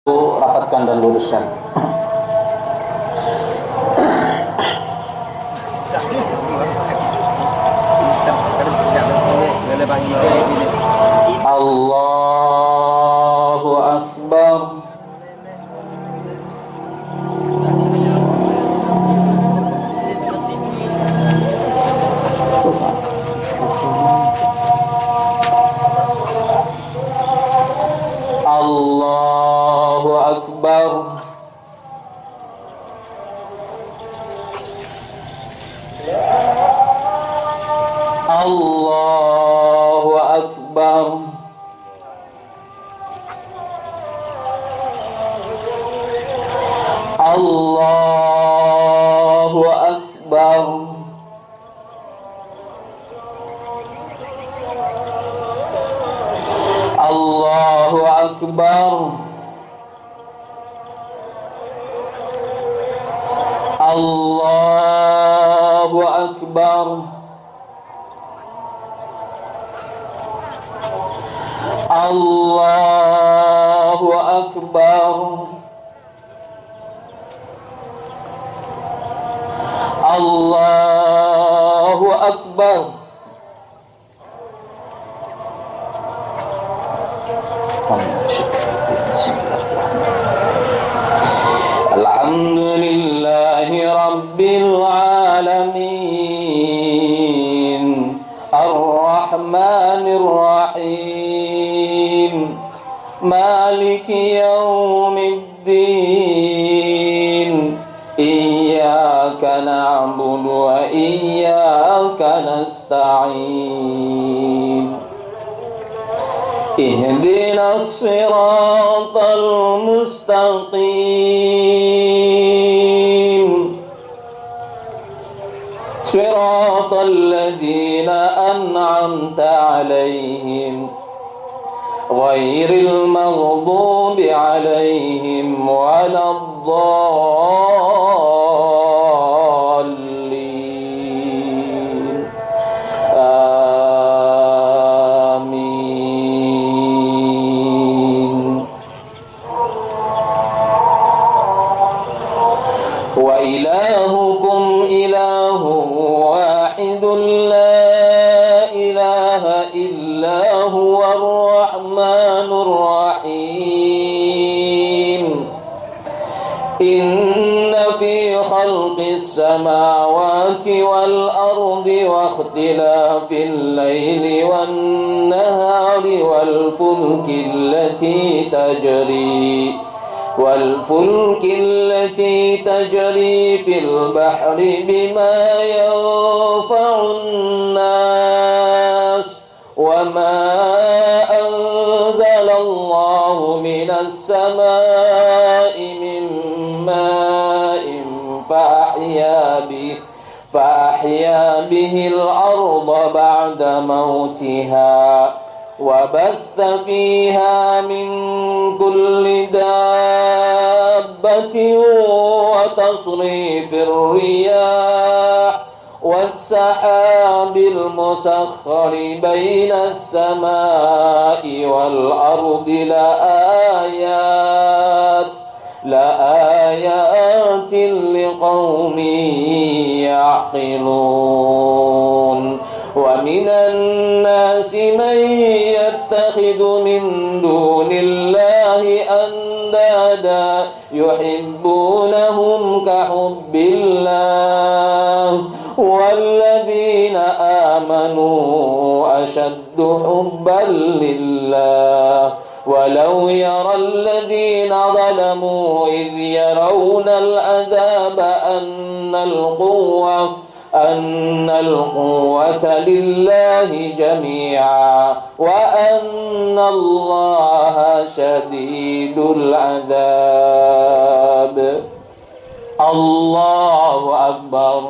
rapatkan dan luruskan. Allahu Akbar. Allahu Akbar. Allahu Akbar. Allahu Akbar. Allahu Akbar. Allahu Akbar. Allahu Akbar. Allahu Akbar. Alhamdulillahi Rabbil Alamin Ar-Rahmanir Rahim Maliki Yawmiddin Iyyaka na'budu wa iyyaka nasta'in Ihdinas siratal mustaqim Siratal ladzina an'amta 'alaihim ghairil maghdubi 'alaihim waladdallin. Amin. Wa ilahukum ilahun wahidun la ilaha illa huwar rahmanur rahim. Inna fi khalqis samawati wal ardi wa ikhtilafil laili wan nahari wal fulki allati tajri والفلك التي تجري في البحر بما ينفع الناس وما أنزل الله من السماء من ماء فأحيا به الأرض بعد موتها وبث فيها من كل دابة وتصريف الرياح والسحاب المسخر بين السماء والأرض لآيات لقوم يعقلون ومن الناس من يتخذ من دون الله أندادا يحبونهم كحب الله والذين آمنوا أشد حبا لله ولو يرى الذين ظلموا إذ يرون العذاب أن القوة لله جميعا وأن الله شديد العذاب. الله أكبر.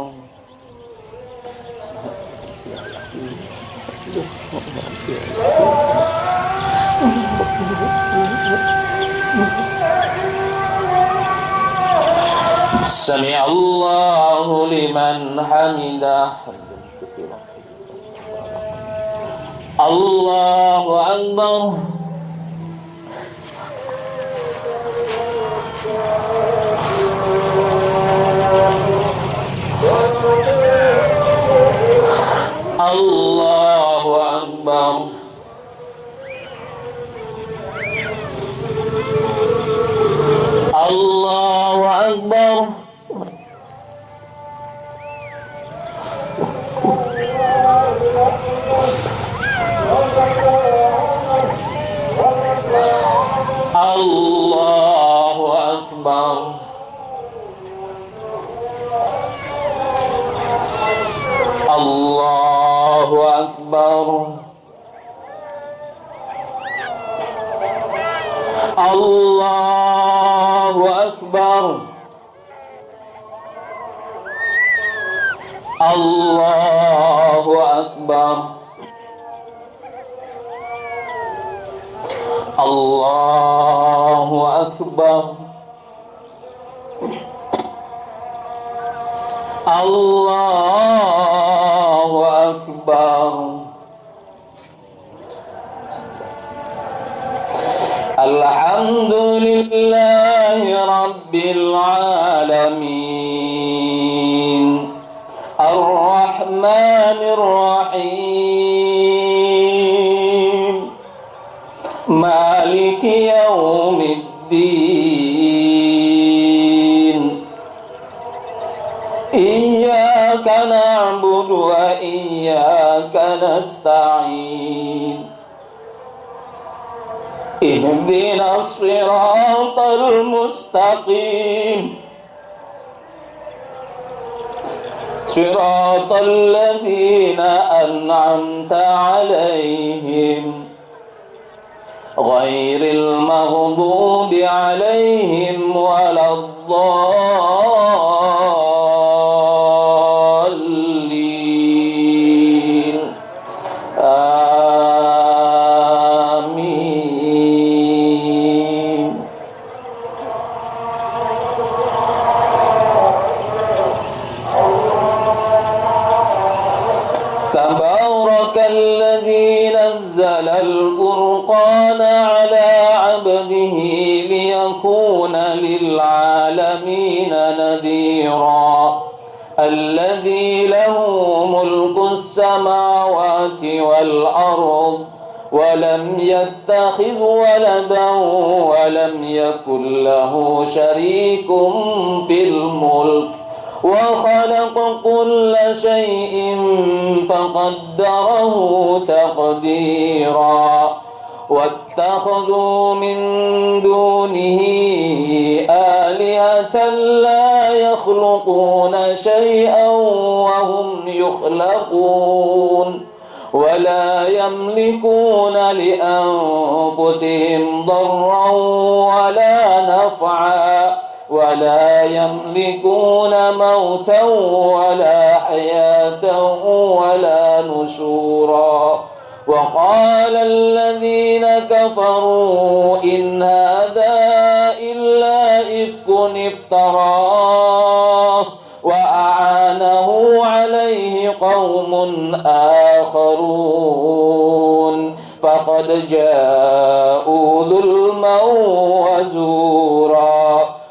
سمع الله لمن حمده. الله أكبر. Allahu Akbar. Allahu Akbar. Allahu Akbar. Alhamdulillahi Rabbil Alamin. Ar-Rahmanir Rahim. Maliki Yawmiddin. Iyyaka na'budu wa iyyaka nasta'in. Ihdinas siratal mustaqim. Siratal ladzina an'amta 'alaihim ghairil maghdubi 'alaihim waladdallin. Amin. Tabarakalladzi nazzala al-furqana 'ala 'abdihi liyakuna lil'alamina nadhira. الذي له ملك السماوات والأرض ولم يتخذ ولدا ولم يكن له شريك في الملك وخلق كل شيء فقدره تقديرا. واتخذوا من دونه آلهة لا يخلقون شيئا وهم يخلقون ولا يملكون لأنفسهم ضرا ولا نفعا ولا يملكون موتا ولا حياة ولا نشورا. وقال الذين كفروا إن هذا إلا إفك افتراه وأعانه عليه قوم آخرون فقد جاءوا ظلما وزورا.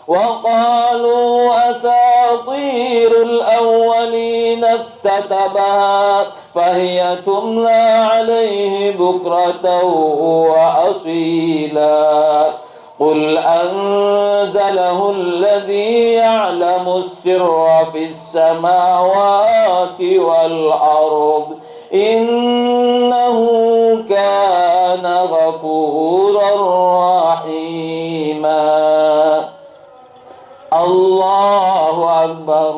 وقالوا أساطير الأولين اكتتبها فهي تملى عليه بكرة وأصيلا. قل أنزله الذي يعلم السر في السماوات والأرض إنه كان غفورا رحيما. الله أكبر.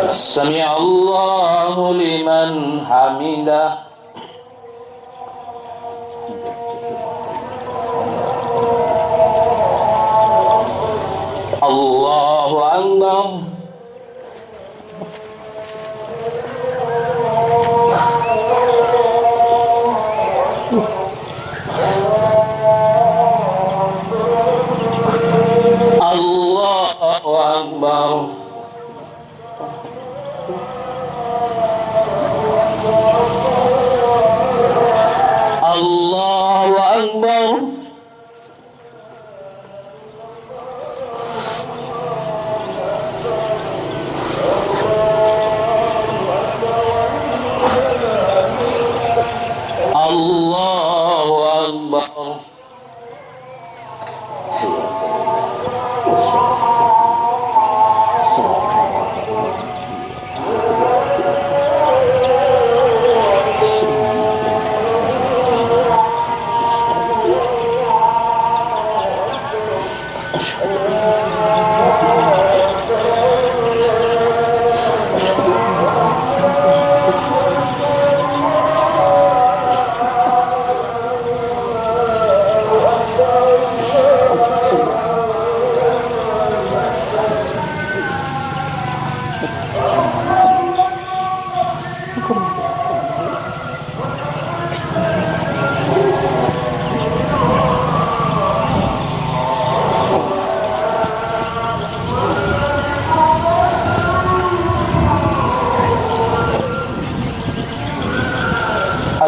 سمع الله لمن حمده. الله أكبر. الله أكبر. الله أكبر. الله أكبر. أشهد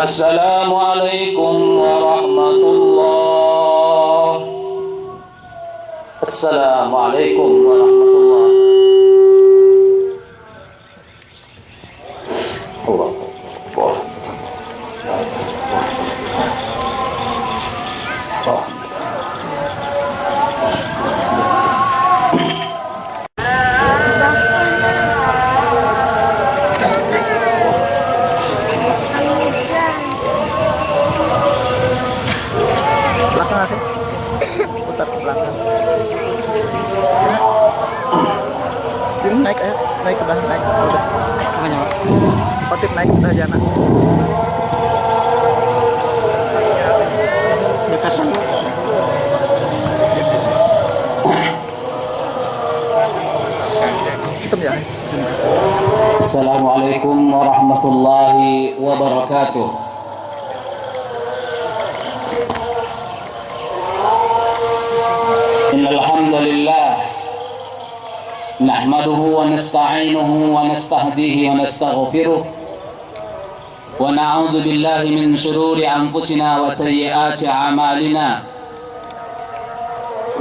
Assalamualaikum warahmatullah. Assalamualaikum warahmatullah. Allah. Putar ke belakang. Sini naik aja, naik sebelah naik. Udah. Namanya Mas. Khotib naik sebelah jana. Dekat sana. Hitam ya. Assalamualaikum warahmatullahi wabarakatuh. إن الحمد لله نحمده ونستعينه ونستهديه ونستغفره ونعوذ بالله من شرور أنفسنا وسيئات أعمالنا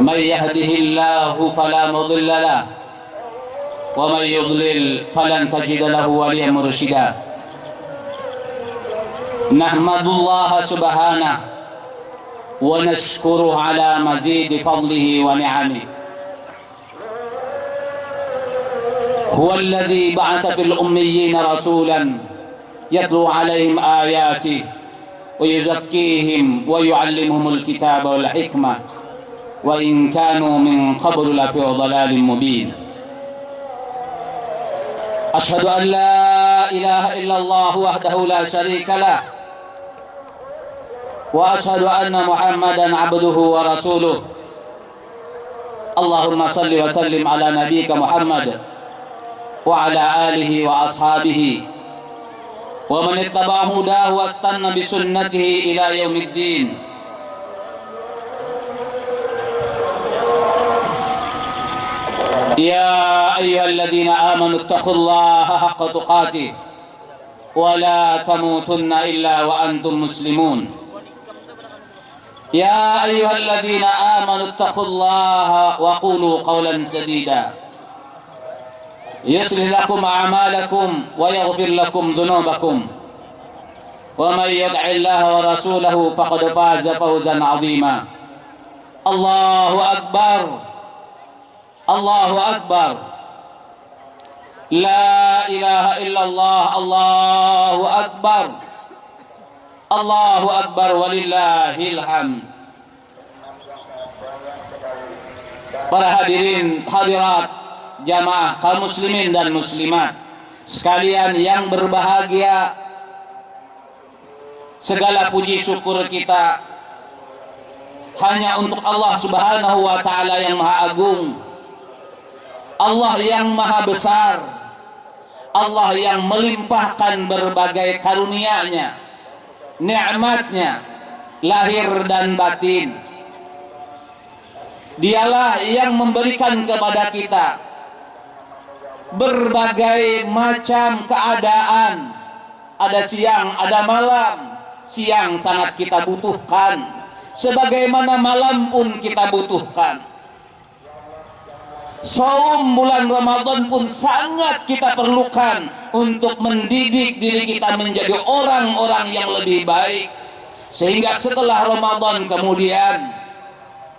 من يهده الله فلا مضل له ومن يضلل فلن تجد له وليا مرشدا نحمد الله سبحانه ونشكره على مزيد فضله ونعمه هو الذي بعث في الأميين رسولا يتلو عليهم آياته ويزكيهم ويعلمهم الكتاب والحكمة وإن كانوا من قبل لفي ضلال مبين أشهد أن لا إله إلا الله وحده لا شريك له وأشهد أن محمدا عبده ورسوله اللهم صل وسلم على نبيك محمد وعلى آله وأصحابه ومن اتبع هداه واستنى بسنته إلى يوم الدين يا أيها الذين آمنوا اتقوا الله حق تقاته ولا تموتن إلا وأنتم مسلمون يا أيها الذين آمنوا اتقوا الله وقولوا قولا سديدا يصلح لكم أعمالكم ويغفر لكم ذنوبكم ومن يطع الله ورسوله فقد فاز فوزا عظيما الله أكبر الله أكبر لا إله إلا الله الله أكبر Allahu Akbar walillahil hamd. Para hadirin hadirat jamaah kaum muslimin dan muslimat sekalian yang berbahagia, segala puji syukur kita hanya untuk Allah Subhanahu wa taala yang Maha Agung, Allah yang Maha Besar, Allah yang melimpahkan berbagai karunia-Nya, nikmatnya lahir dan batin. Dialah yang memberikan kepada kita berbagai macam keadaan, ada siang, ada malam. Siang sangat kita butuhkan, sebagaimana malam pun kita butuhkan. Saum bulan Ramadan pun sangat kita perlukan untuk mendidik diri kita menjadi orang-orang yang lebih baik, sehingga setelah Ramadan kemudian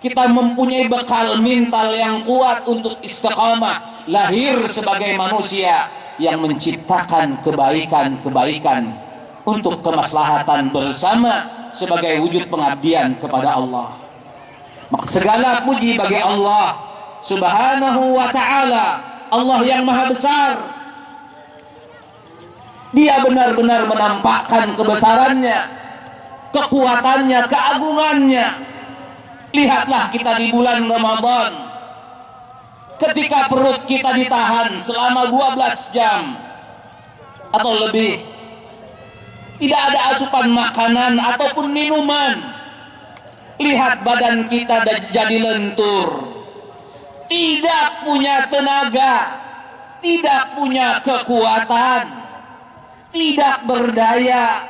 kita mempunyai bekal mental yang kuat untuk istiqamah, lahir sebagai manusia yang menciptakan kebaikan-kebaikan untuk kemaslahatan bersama sebagai wujud pengabdian kepada Allah. Maka segala puji bagi Allah Subhanahu wa ta'ala, Allah yang Maha Besar. Dia benar-benar menampakkan kebesarannya, kekuatannya, keagungannya. Lihatlah kita di bulan Ramadan, ketika perut kita ditahan selama 12 jam atau lebih, tidak ada asupan makanan ataupun minuman. Lihat badan kita jadi lentur, tidak punya tenaga, tidak punya kekuatan, tidak berdaya.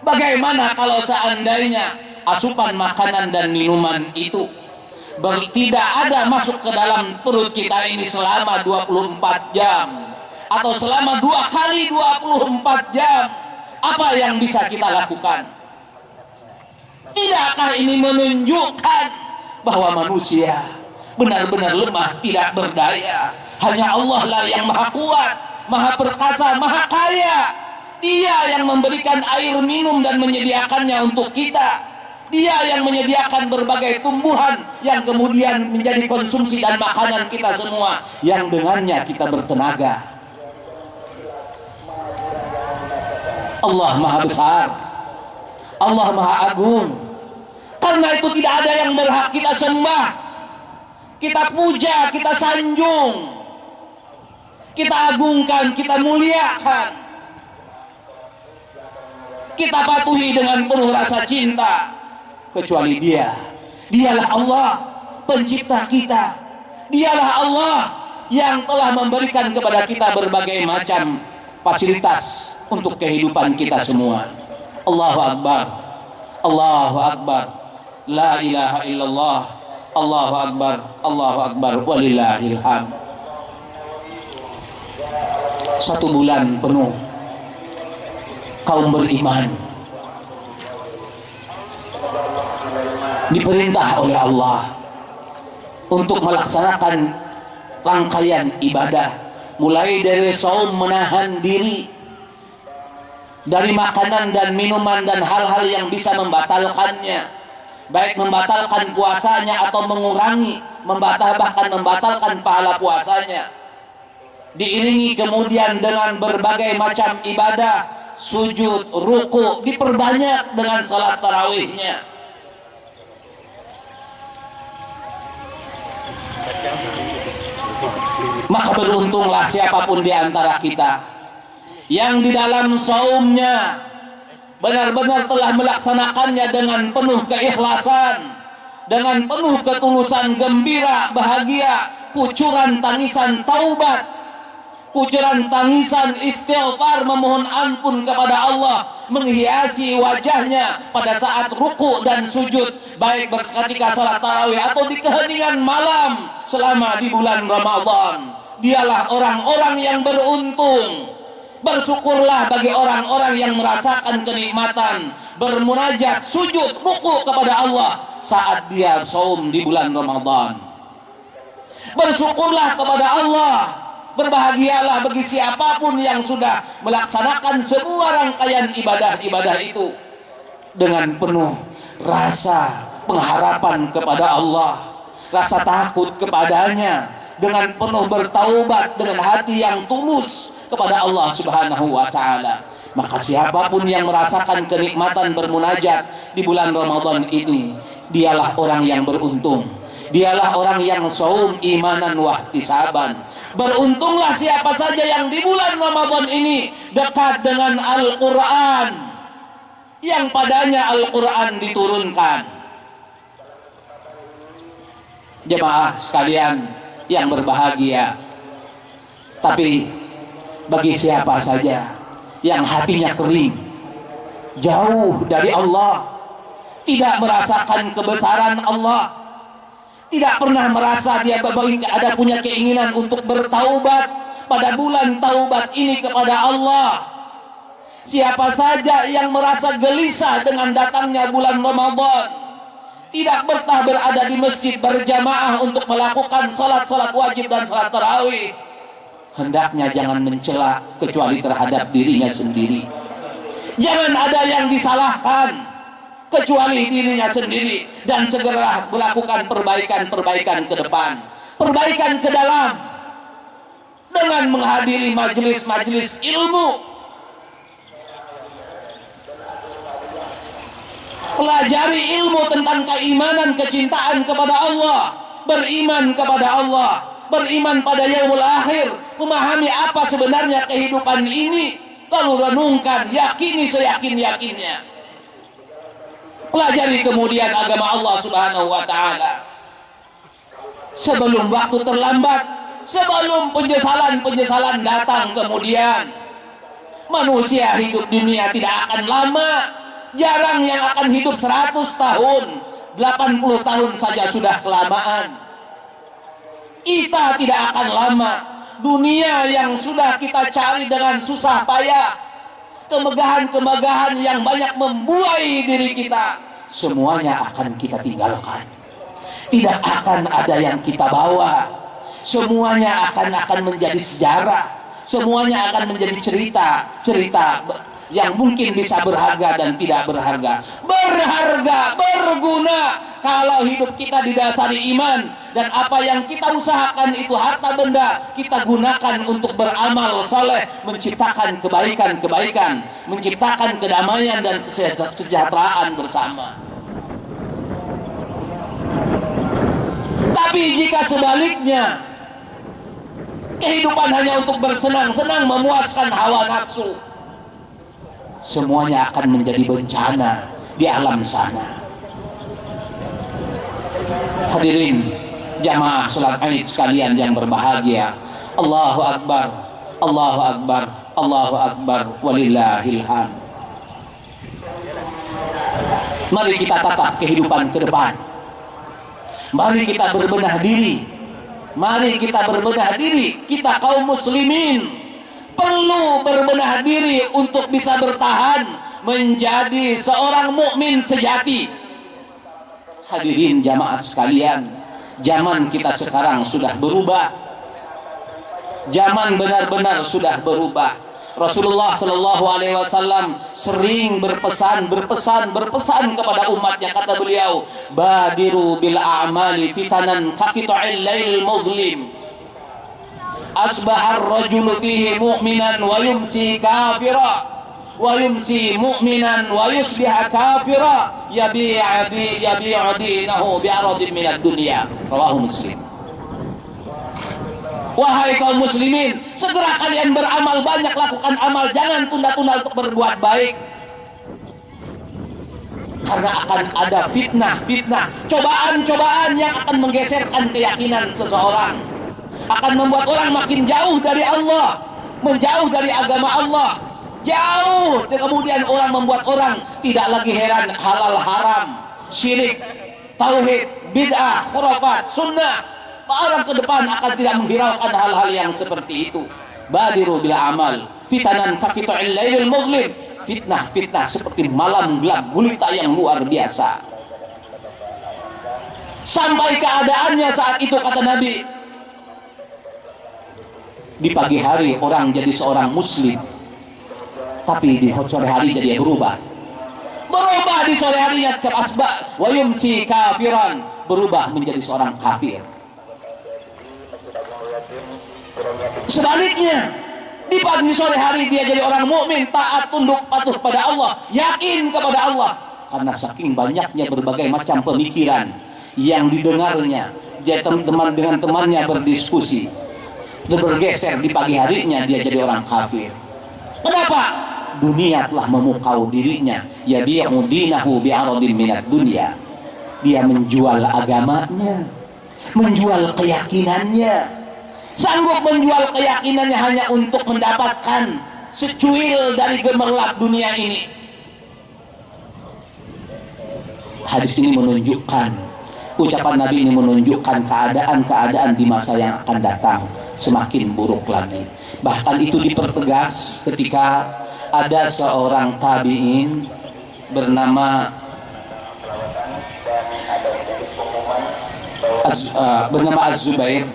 Bagaimana kalau seandainya asupan makanan dan minuman itu tidak ada masuk ke dalam perut kita ini selama 24 jam atau selama 2 kali 24 jam, apa yang bisa kita lakukan? Tidakkah ini menunjukkan bahwa manusia benar-benar lemah, tidak berdaya? Hanya Allah lah yang maha kuat, maha perkasa, maha kaya. Dia yang memberikan air minum dan menyediakannya untuk kita. Dia yang menyediakan berbagai tumbuhan yang kemudian menjadi konsumsi dan makanan kita semua, yang dengannya kita bertenaga. Allah maha besar, Allah maha agung. Karena itu tidak ada yang berhak kita sembah, kita puja, kita sanjung, kita agungkan, kita muliakan, kita patuhi dengan penuh rasa cinta, kecuali Dia. Dialah Allah pencipta kita. Dialah Allah yang telah memberikan kepada kita berbagai macam fasilitas untuk kehidupan kita semua. Allahu Akbar, Allahu Akbar, la ilaha illallah, Allahu Akbar, Allahu Akbar, walillahil hamd. 1 bulan penuh kaum beriman diperintah oleh Allah untuk melaksanakan rangkaian ibadah, mulai dari saum, menahan diri dari makanan dan minuman dan hal-hal yang bisa membatalkannya, baik membatalkan puasanya atau mengurangi, bahkan membatalkan pahala puasanya. Diiringi kemudian dengan berbagai macam ibadah, sujud, ruku, diperbanyak dengan salat tarawihnya. Maka beruntunglah siapapun di antara kita yang di dalam saumnya benar-benar telah melaksanakannya dengan penuh keikhlasan, dengan penuh ketulusan, gembira, bahagia, kucuran tangisan taubat, kucuran tangisan istighfar, memohon ampun kepada Allah, menghiasi wajahnya pada saat ruku dan sujud, baik ketika salat tarawih atau di keheningan malam selama di bulan Ramadan. Dialah orang-orang yang beruntung. Bersyukurlah bagi orang-orang yang merasakan kenikmatan bermunajat, sujud, ruku kepada Allah saat dia saum di bulan Ramadan. Bersyukurlah kepada Allah, berbahagialah bagi siapapun yang sudah melaksanakan semua rangkaian ibadah-ibadah itu dengan penuh rasa pengharapan kepada Allah, rasa takut kepadanya, dengan penuh bertaubat dengan hati yang tulus kepada Allah Subhanahu wa taala. Maka siapapun yang merasakan kenikmatan bermunajat di bulan Ramadan ini, dialah orang yang beruntung. Dialah orang yang saum imanan wa ihtisaban. Beruntunglah siapa saja yang di bulan Ramadan ini dekat dengan Al-Qur'an, yang padanya Al-Qur'an diturunkan. Jemaah sekalian yang berbahagia, tapi bagi siapa saja yang hatinya kering, jauh dari Allah, tidak merasakan kebesaran Allah, tidak pernah merasa dia ada punya keinginan untuk bertaubat pada bulan taubat ini kepada Allah. Siapa saja yang merasa gelisah dengan datangnya bulan Ramadan, tidak betah berada di masjid berjamaah untuk melakukan salat-salat wajib dan salat tarawih, hendaknya jangan mencela kecuali terhadap dirinya sendiri. Jangan ada yang disalahkan kecuali dirinya sendiri, dan segera melakukan perbaikan-perbaikan ke depan, perbaikan ke dalam, dengan menghadiri majelis-majelis ilmu, pelajari ilmu tentang keimanan, kecintaan kepada Allah, beriman kepada Allah, beriman pada yaumul akhir, memahami apa sebenarnya kehidupan ini, lalu renungkan, yakini seyakin-yakinnya. Pelajari kemudian agama Allah Subhanahu wa taala sebelum waktu terlambat, sebelum penyesalan-penyesalan datang kemudian. Manusia hidup dunia tidak akan lama, Jarang yang akan hidup 100 tahun, 80 tahun saja sudah kelamaan. Kita tidak akan lama. Dunia yang sudah kita cari dengan susah payah, kemegahan-kemegahan yang banyak membuai diri kita, semuanya akan kita tinggalkan. Tidak akan ada yang kita bawa. Semuanya akan menjadi sejarah. Semuanya akan menjadi cerita yang mungkin bisa berharga dan tidak berharga. Berharga, berguna kalau hidup kita didasari iman, dan apa yang kita usahakan itu harta benda kita gunakan untuk beramal saleh, menciptakan kebaikan-kebaikan, menciptakan kedamaian dan kesejahteraan bersama. Tapi jika sebaliknya, kehidupan hanya untuk bersenang-senang, memuaskan hawa nafsu, semuanya akan menjadi bencana di alam sana. Hadirin jamaah salat Id sekalian yang berbahagia, Allahu Akbar, Allahu Akbar, Allahu Akbar, walillahil hamd. Mari kita tatap kehidupan ke depan. Mari kita berbenah diri. Mari kita berbenah diri. Kita kaum muslimin perlu berbenah diri untuk bisa bertahan menjadi seorang mukmin sejati. Hadirin jamaah sekalian, zaman kita sekarang sudah berubah. Zaman benar-benar sudah berubah. Rasulullah Shallallahu Alaihi Wasallam sering berpesan kepada umatnya. Kata beliau, badiru bil a'mali fitanan kaqita'il lail muzlim. Asbahar rajulu fihi mu'minan wa yumsi kafira, wa yumsi mu'minan wa yusbiha kafira, yabi'u dinahu bi'aradin minad dunya. Rawahu Muslim. Wahai kaum muslimin, segera kalian beramal banyak, lakukan amal, jangan tunda-tunda untuk berbuat baik. Karena akan ada fitnah, cobaan-cobaan yang akan menggeserkan keyakinan seseorang, akan membuat orang makin jauh dari Allah, menjauh dari agama Allah, jauh, dan kemudian orang membuat orang tidak lagi heran halal haram, syirik, tauhid, bid'ah, khurafat, sunnah. Orang ke depan akan tidak menghiraukan hal-hal yang seperti itu. Badiru bil amal fitanan kaqita'il lailil muzlim. Fitnah seperti malam gelap gulita yang luar biasa. Sampai keadaannya saat itu, kata Nabi, di pagi hari orang jadi seorang muslim, tapi di sore hari jadi berubah di sore harinya ke asbah wa yumsi kafiran, berubah menjadi seorang kafir. Sebaliknya, di pagi sore hari dia jadi orang mukmin, taat, tunduk, patuh pada Allah, yakin kepada Allah. Karena saking banyaknya berbagai macam pemikiran yang didengarnya, dia teman dengan temannya berdiskusi, bergeser, di pagi harinya dia jadi orang kafir. Kenapa? Dunia telah memukau dirinya. Yabi'u dinahu bi'aradin minad dunya. Dia menjual agamanya, menjual keyakinannya, sanggup menjual keyakinannya hanya untuk mendapatkan secuil dari gemerlap dunia ini. Hadis ini menunjukkan, ucapan Nabi ini menunjukkan keadaan-keadaan di masa yang akan datang semakin buruk lagi. Bahkan itu dipertegas ketika ada seorang tabi'in bernama Az-Zubair.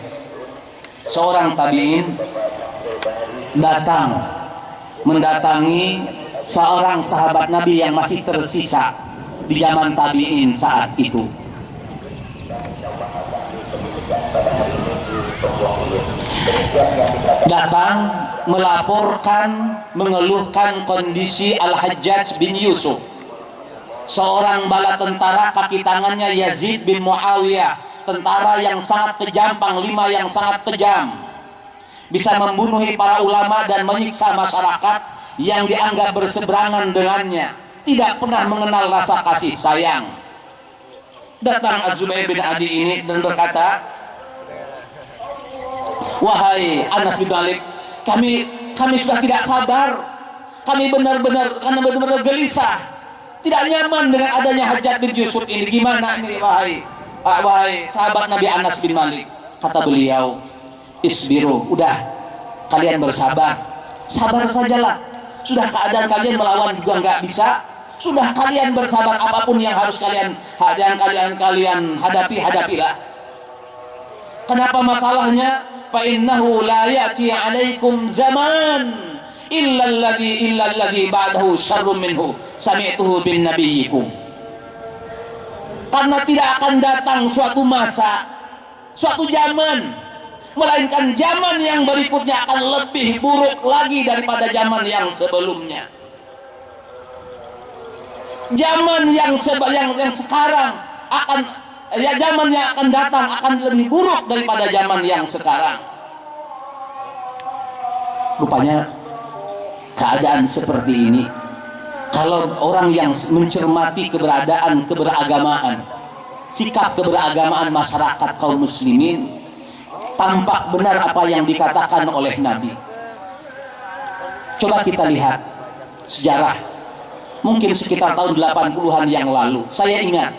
Seorang tabi'in mendatangi seorang sahabat Nabi yang masih tersisa di zaman tabi'in saat itu. Datang melaporkan, mengeluhkan kondisi Al-Hajjaj bin Yusuf, seorang bala tentara kaki tangannya Yazid bin Muawiyah, tentara yang sangat kejam, panglima yang sangat kejam, bisa membunuh para ulama dan menyiksa masyarakat yang dianggap berseberangan dengannya, tidak pernah mengenal rasa kasih sayang. Datang Az-Zubair bin Adi ini dan berkata, wahai Anas bin Malik, kami sudah tidak sabar, kami benar-benar gelisah, tidak nyaman dengan adanya Hajjaj bin Yusuf ini. Gimana ini wahai sahabat Nabi Anas bin Malik? Kata beliau, isbiru, udah kalian bersabar, sabar sajalah. Sudah keadaan kalian melawan juga nggak bisa. Sudah kalian bersabar, apapun yang harus kalian hadapi, hadapilah. Kenapa masalahnya? Fa innahu la ya'ti 'alaikum zaman illa alladhi ba'dahu syarrun minhu sami'tuhu bin nabiyyikum. Karena tidak akan datang suatu masa, suatu zaman, melainkan zaman yang berikutnya akan lebih buruk lagi daripada zaman yang sebelumnya. Zaman yang sekarang akan, ya zaman yang akan datang akan lebih buruk daripada zaman yang sekarang. Rupanya keadaan seperti ini, kalau orang yang mencermati keberagamaan, sikap keberagamaan masyarakat kaum muslimin, tampak benar apa yang dikatakan oleh Nabi. Coba kita lihat sejarah, mungkin sekitar tahun 80-an yang lalu. Saya ingat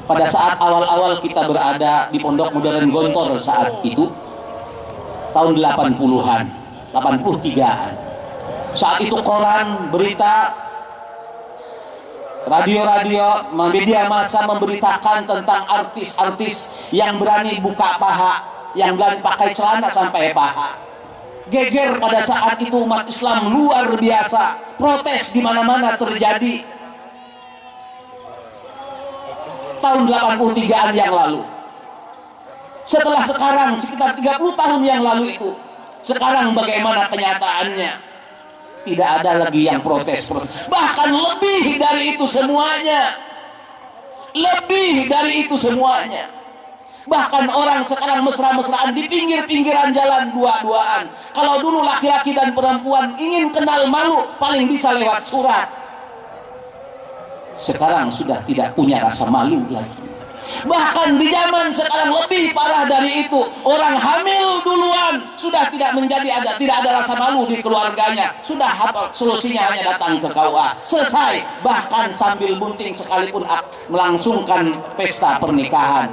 pada saat awal-awal kita berada di Pondok Modern Gontor saat itu, tahun 80-an, 83-an. Saat itu koran, berita, radio-radio, media massa memberitakan tentang artis-artis yang berani buka paha, yang berani pakai celana sampai paha. Geger pada saat itu umat Islam luar biasa, protes di mana-mana terjadi. Tahun 83-an yang lalu. Setelah sekarang sekitar 30 tahun yang lalu itu, sekarang bagaimana kenyataannya? Tidak ada lagi yang protes. Bahkan lebih dari itu semuanya. Lebih dari itu semuanya. Bahkan orang sekarang mesra-mesraan di pinggir-pinggiran jalan dua-duaan. Kalau dulu laki-laki dan perempuan ingin kenal malu, paling bisa lewat surat. Sekarang sudah tidak punya rasa malu lagi. Bahkan di zaman sekarang lebih parah dari itu. Orang hamil duluan sudah tidak ada rasa malu di keluarganya. Sudah solusinya hanya datang ke KUA. Selesai. Bahkan sambil bunting sekalipun melangsungkan pesta pernikahan.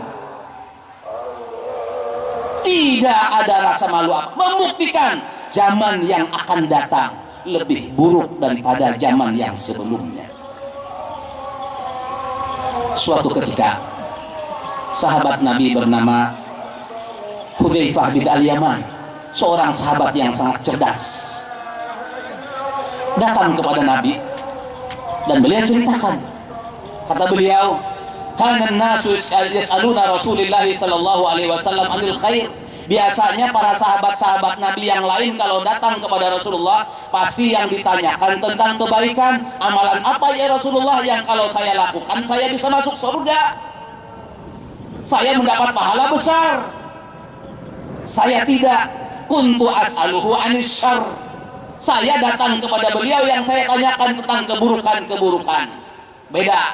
Tidak ada rasa malu. Membuktikan zaman yang akan datang lebih buruk daripada zaman yang sebelumnya. Suatu ketika, sahabat Nabi bernama Hudzaifah bin Al-Yaman, seorang sahabat yang sangat cerdas, datang kepada Nabi dan beliau ceritakan. Kata beliau, kana an-nasu yas'aluna Rasulullah sallallahu alaihi wasallam anil khair. Biasanya para sahabat-sahabat Nabi yang lain kalau datang kepada Rasulullah, pasti yang ditanyakan tentang kebaikan. Amalan apa ya Rasulullah yang kalau saya lakukan saya bisa masuk surga? Saya mendapat pahala besar. Saya tidak. Kuntu as'aluhu anis syarr. Saya datang kepada beliau yang saya tanyakan tentang keburukan-keburukan. Beda.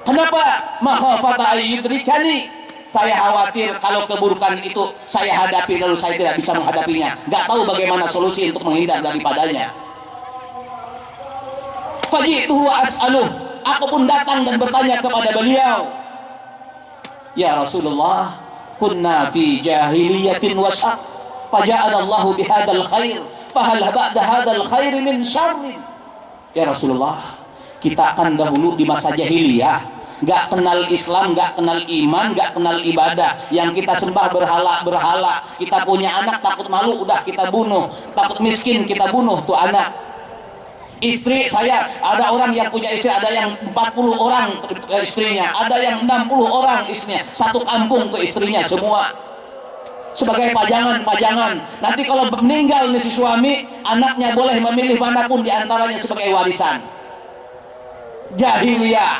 Kenapa? Makhafata ayyudrikani. Saya khawatir kalau keburukan itu saya hadapi lalu saya tidak bisa menghadapinya. Gak tahu bagaimana solusi untuk menghindar daripadanya. Faji'tuhu as'aluh. Aku pun datang dan bertanya kepada beliau. Ya Rasulullah, kunna fi jahiliyatin wasaq, faja'ala Allahu bihadzal khair, fahal ba'da hadzal khair min syarrin. Ya Rasulullah, kita akan dahulu di masa jahiliyah, gak kenal Islam, gak kenal iman, gak kenal ibadah. Yang kita sembah berhala. Kita punya anak takut malu, udah kita bunuh. Takut miskin, kita bunuh tuh anak. Istri saya, ada orang yang punya istri, ada yang 40 orang ke istrinya, ada yang 60 orang istrinya, satu kampung ke istrinya semua sebagai pajangan. Nanti kalau meninggal nih si suami, anaknya boleh memilih manapun di antaranya sebagai warisan. Jahiliyah.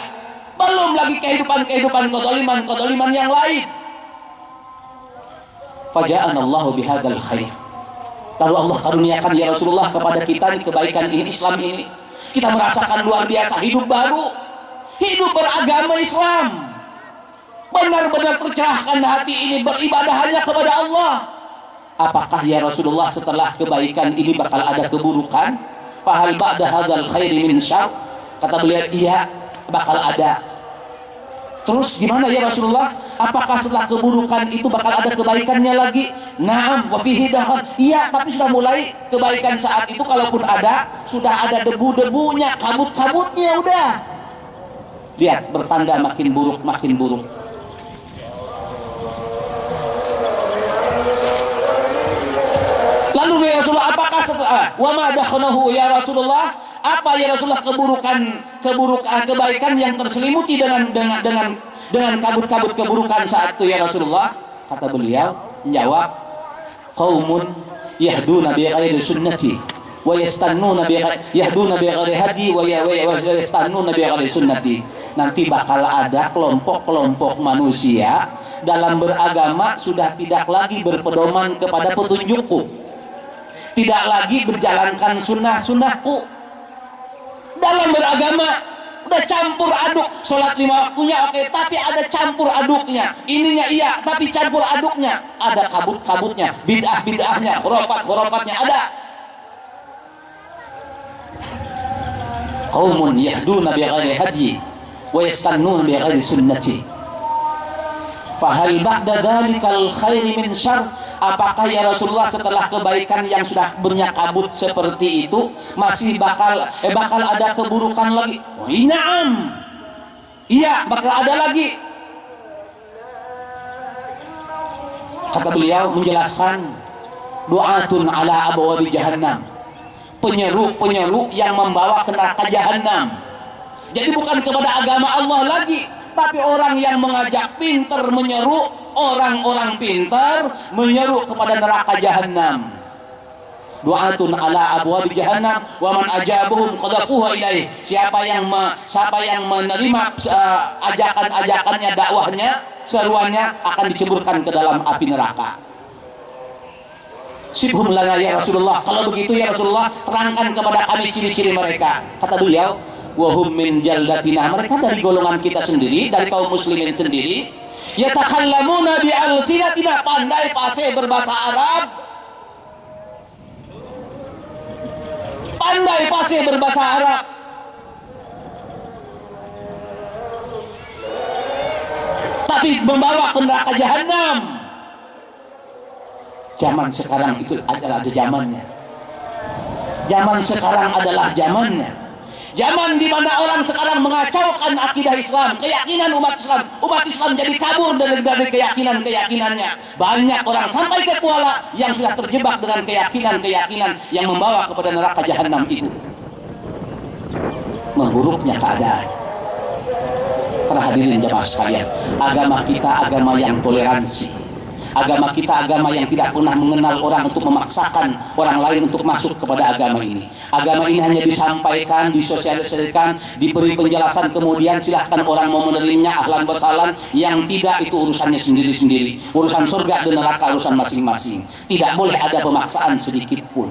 Belum lagi kehidupan kezaliman yang lain. Faja'ana Allahu bihadzal khair. Lalu Allah karuniakan ya Rasulullah kepada kita ini kebaikan ini, Islam ini. Kita merasakan luar biasa, hidup baru, hidup beragama Islam. Benar-benar tercerahkan hati ini, beribadah hanya kepada Allah. Apakah ya Rasulullah setelah kebaikan ini bakal ada keburukan? Fahal ba'da hadzal khairi min syarr? Kata beliau, iya bakal ada. Terus gimana ya Rasulullah? Apakah setelah keburukan itu bakal ada kebaikannya lagi? Naam wa fihi dakhal. Iya, tapi sudah mulai kebaikan saat itu, kalaupun ada, sudah ada debu-debunya, kabut-kabutnya udah. Lihat, bertanda makin buruk, makin buruk. Lalu ya Rasulullah, apakah wa ma dakhanahu ya Rasulullah? Apa ya Rasulullah keburukan kebaikan yang terselimuti dengan kabut-kabut keburukan saat itu ya Rasulullah? Kata beliau, menjawab, qaumun yahduna bi ghairi sunnati wa yastannuna bi ghairi hadi wa yastannuna bi ghairi sunnati. Nanti bakal ada kelompok-kelompok manusia dalam beragama sudah tidak lagi berpedoman kepada petunjukku, tidak lagi berjalankan sunnah-sunnahku. Dalam beragama udah campur aduk, sholat 5 waktunya oke, tapi ada campur aduknya. Ininya iya, tapi campur aduknya. Ada kabut-kabutnya, bid'ah-bid'ahnya, khurafat-khurafatnya ada. Qaumun yahduna bi ghairi hadyi wa yastannuna bi ghairi sunnati. Fahal ba'da dzalikal khairi min syarr? Apakah ya Rasulullah setelah kebaikan yang sudah bernyakabut seperti itu masih bakal ada keburukan lagi? Oh, na'am. Iya, bakal ada lagi. Kata beliau menjelaskan, du'atun ala abwabi jahannam. Penyeru-penyeru yang membawa ke neraka jahannam. Jadi bukan kepada agama Allah lagi, tapi orang yang mengajak pintar menyeru, orang-orang pintar menyeru kepada neraka jahannam. Du'atun ala abwabi jahannam wa man ajabuhum qadhafuha ilaih. Siapa yang menerima ajakan-ajakannya, dakwahnya, seruannya akan diceburkan ke dalam api neraka. Sibhum lana ya Rasulullah. Kalau begitu ya Rasulullah, terangkan kepada kami ciri-ciri mereka. Kata beliau, wahum min jallatina. Mereka dari golongan kita sendiri, dari kaum muslimin sendiri. Yatakallamuna bi alsinatina, pandai fasih berbahasa Arab, pandai fasih berbahasa Arab, tapi membawa ke neraka jahanam. Zaman sekarang itu adalah zamannya. Zaman sekarang adalah zamannya. Zaman di mana orang sekarang mengacaukan akidah Islam, keyakinan umat Islam. Umat Islam jadi kabur dari keyakinan-keyakinannya. Banyak orang sampai ke Kuala yang sudah terjebak dengan keyakinan-keyakinan yang membawa kepada neraka jahanam itu. Memburuknya keadaan. Para hadirin jemaah sekalian, agama kita agama yang toleransi. Agama kita agama yang tidak pernah mengenal orang untuk memaksakan orang lain untuk masuk kepada agama ini. Agama ini hanya disampaikan, disosialisasikan, diberi penjelasan, kemudian silahkan orang mau menerimanya ahlan wa sahlan. Yang tidak, itu urusannya sendiri-sendiri. Urusan surga dan neraka urusan masing-masing. Tidak boleh ada pemaksaan sedikit pun.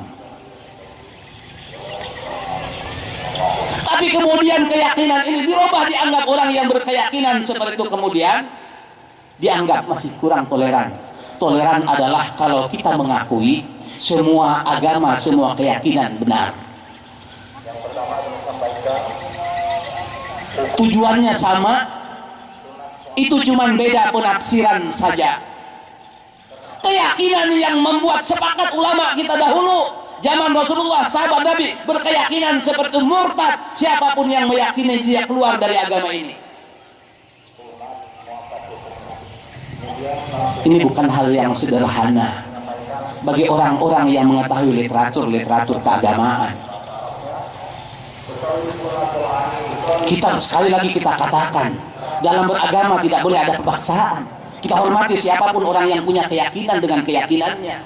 Tapi kemudian keyakinan ini dirubah, dianggap orang yang berkeyakinan seperti itu kemudian dianggap masih kurang toleran. Toleran adalah kalau kita mengakui semua agama, semua keyakinan benar. Tujuannya sama, itu cuma beda penafsiran saja. Keyakinan yang membuat sepakat ulama kita dahulu, zaman Rasulullah, sahabat Nabi berkeyakinan seperti murtad siapapun yang meyakini dia keluar dari agama ini. Ini bukan hal yang sederhana bagi orang-orang yang mengetahui literatur keagamaan. Kita sekali lagi kita katakan, dalam beragama tidak boleh ada pemaksaan. Kita hormati siapapun orang yang punya keyakinan dengan keyakinannya.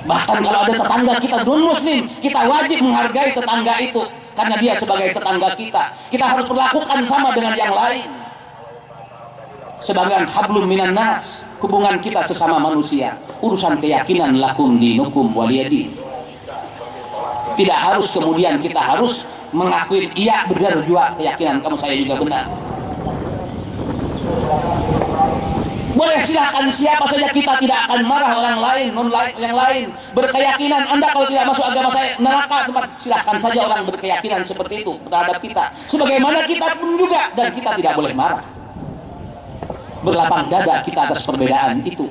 Bahkan kalau ada tetangga kita non-muslim, kita wajib menghargai tetangga itu karena dia sebagai tetangga kita. Kita harus perlakukan sama dengan yang lain. Sebagian hablum minan nas, hubungan kita sesama manusia. Urusan keyakinan lakum dinukum waliyadin. Tidak harus kemudian kita harus mengakui iya benar juga keyakinan kamu, saya juga benar. Boleh silakan siapa saja, kita tidak akan marah orang lain, yang lain berkeyakinan Anda kalau tidak masuk agama saya neraka tempat. Silakan saja orang berkeyakinan seperti itu terhadap kita, sebagaimana kita pun juga, dan kita tidak boleh marah. Berlapang dada kita atas perbedaan itu.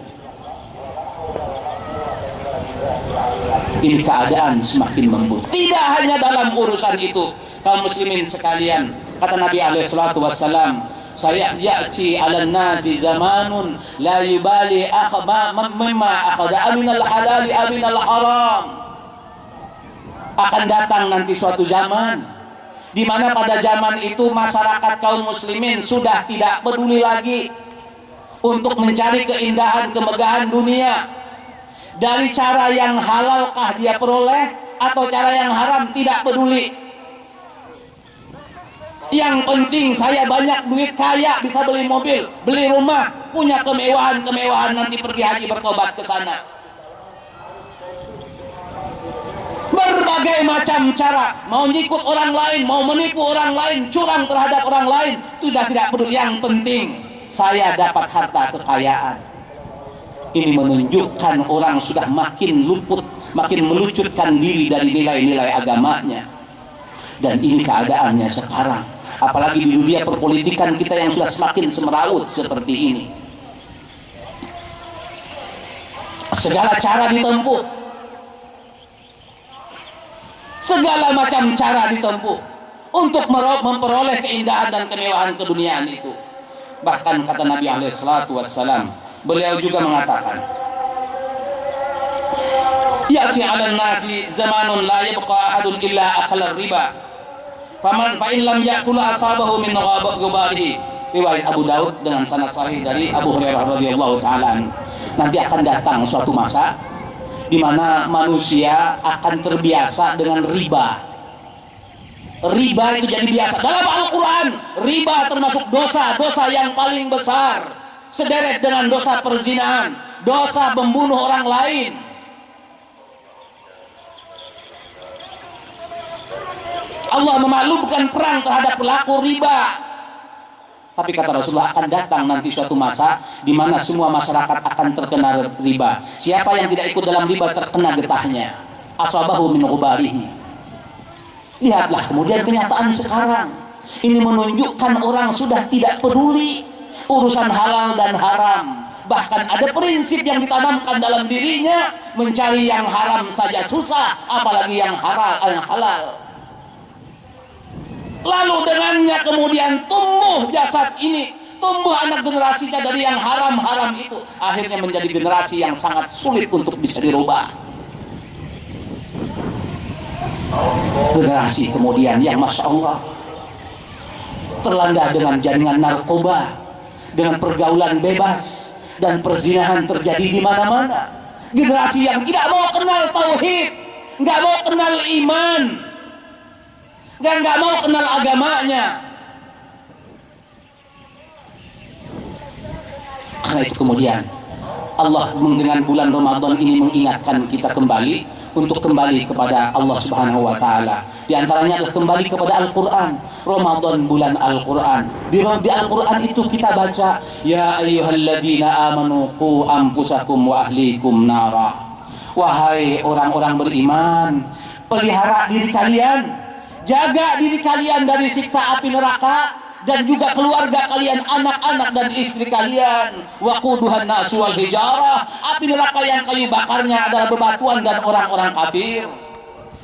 Ini keadaan semakin memburuk. Tidak hanya dalam urusan itu, kaum muslimin sekalian, kata Nabi alaihissalatu wassalam, saya ya'ti 'alan nasi zamanun la yubali mimma akhadha minal halal minal haram. Akan datang nanti suatu zaman di mana pada zaman itu masyarakat kaum muslimin sudah tidak peduli lagi untuk mencari keindahan kemegahan dunia. Dari cara yang halalkah dia peroleh atau cara yang haram, tidak peduli. Yang penting saya banyak duit, kaya, bisa beli mobil, beli rumah, punya kemewahan-kemewahan, nanti pergi haji bertobat ke sana. Berbagai macam cara, mau nyikut orang lain, mau menipu orang lain, curang terhadap orang lain, sudah tidak peduli. Yang penting saya dapat harta kekayaan. Ini menunjukkan orang sudah makin luput, makin melucutkan diri dari nilai-nilai agamanya. Dan ini keadaannya sekarang. Apalagi di dunia perpolitikan kita yang sudah semakin semeraut seperti ini. Segala cara ditempuh, segala macam cara ditempuh untuk memperoleh keindahan dan kemewahan keduniaan itu. Bahkan kata Nabi alaihissalatu wassalam, beliau juga mengatakan, ya'ti 'alan nasi zamanun la yabqa ahadun illa akala riba. Faman fa'in lam ya'kul asabahu min ghubarihi. Riwayat Abu Daud dengan sanad sahih dari Abu Hurairah radhiyallahu taala. Nanti akan datang suatu masa di mana manusia akan terbiasa dengan riba. Riba itu jadi biasa. Dalam Al-Quran, riba termasuk dosa yang paling besar, sederet dengan dosa perzinahan, dosa membunuh orang lain. Allah memaklumkan perang terhadap pelaku riba. Tapi kata Rasulullah, akan datang nanti suatu masa di mana semua masyarakat akan terkena riba. Siapa yang tidak ikut dalam riba terkena getahnya. Asabahu min ghubarihi. Lihatlah kemudian kenyataan sekarang. Ini menunjukkan orang sudah tidak peduli urusan halal dan haram. Bahkan ada prinsip yang ditanamkan dalam dirinya, mencari yang haram saja susah, apalagi yang halal. Lalu dengannya kemudian tumbuh jasad ini, tumbuh anak generasinya dari yang haram-haram itu, akhirnya menjadi generasi yang sangat sulit untuk bisa dirubah. Generasi kemudian yang Masya Allah terlanda dengan jaringan narkoba, dengan pergaulan bebas, dan perzinahan terjadi di mana-mana. Generasi yang tidak mau kenal tauhid, nggak mau kenal iman, dan nggak mau kenal agamanya. Karena itu kemudian Allah dengan bulan Ramadan ini mengingatkan kita kembali untuk kembali kepada Allah Subhanahu wa taala. Di antaranya adalah kembali kepada Al-Qur'an. Ramadan bulan Al-Qur'an. Di Al-Qur'an itu kita baca, ya ayyuhalladzina amanu qu anfusakum wa ahlikum nara. Wahai orang-orang beriman, pelihara diri kalian, jaga diri kalian dari siksa api neraka, dan juga keluarga kalian, anak-anak dan istri kalian. Waquduhan nasu wal hijarah. Api neraka yang kayu bakarnya adalah bebatuan dan orang-orang kafir.